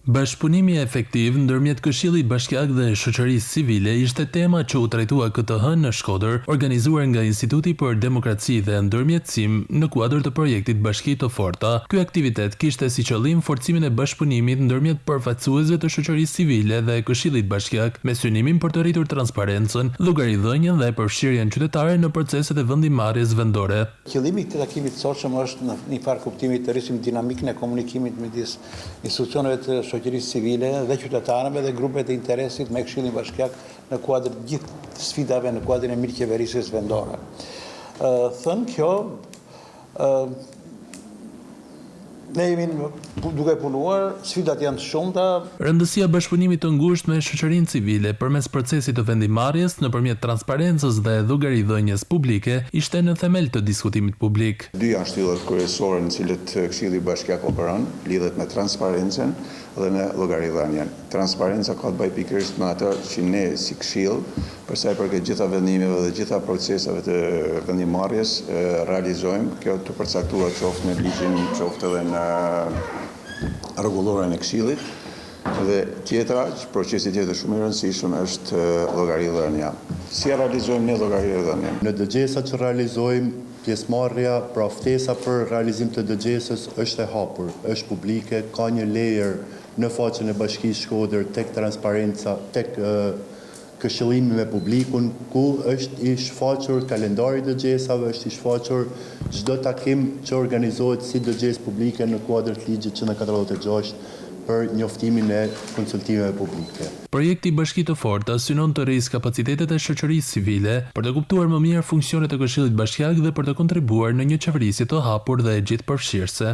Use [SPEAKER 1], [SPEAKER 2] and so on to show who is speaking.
[SPEAKER 1] Bashkëpunimi efektiv ndërmjet Këshillit Bashkiak dhe shoqërisë civile ishte tema që u trajtua këtë hënë në Shkodër, organizuar nga Instituti për Demokraci dhe Ndërmjetësim në kuadër të projektit Bashki të Forta. Ky aktivitet kishte si qëllim forcimin e bashkëpunimit ndërmjet përfaqësuesve të shoqërisë civile dhe Këshillit Bashkiak me synimin për të rritur transparencën, llogaridhënien dhe përfshirjen qytetare në proceset e vendimarrjes vendore.
[SPEAKER 2] Qëllimi i këtij takimi të sotshëm është në një farë kuptimi të rrisim dinamikën e komunikimit midis institucioneve të shoqërisë civile dhe qytetarëve dhe grupeve të interesit me Këshillin Bashkiak në kuadër të gjithë sfidave në kuadrin e mirëqeverisjes vendore. Thënë kjo, ne jemi duke punuar, sfidat janë të shumta.
[SPEAKER 1] Rëndësia bashkëpunimit të ngushtë me shoqërinë civile përmes procesit të vendimarrjes nëpërmjet transparencës dhe llogaridhënies publike ishte në themel të diskutimit publik.
[SPEAKER 3] Dy janë shtyllat kryesore në cilët Këshilli Bashkiak operon, lidhet me transparencën dhe me llogaridhënien. Transparenca ka të bëjë pikërisht me atë që ne si Këshill, për sa i përket gjitha vendimeve dhe gjitha proceseve të vendimarrjes realizojmë, kjo të përcaktuar qoftë në ligjin, qoftë edhe në rregulloren e Këshillit, dhe tjetra, procesi tjetër shumë i rëndësishëm është llogaridhënia. Si e realizojmë ne llogaridhënien?
[SPEAKER 4] Në dëgjesa që realizojmë, pjesëmarrja, pra ftesa për realizim të dëgjesës është e hapur, është publike, ka një lejer në faqen e Bashkisë Shkodër tek transparenca, tek këshillimi me publikun, ku është i shfaqur kalendari i dëgjesave, është i shfaqur çdo takim që organizohet si dëgjesë publike në kuadër të ligjit 146 për njoftimin e konsultimeve publike.
[SPEAKER 1] Projekti Bashki të Forta synon të rrisë kapacitetet e shoqërisë civile për të kuptuar më mirë funksionet e Këshillit Bashkiak dhe për të kontribuar në një qeverisje të hapur dhe gjithëpërfshirëse.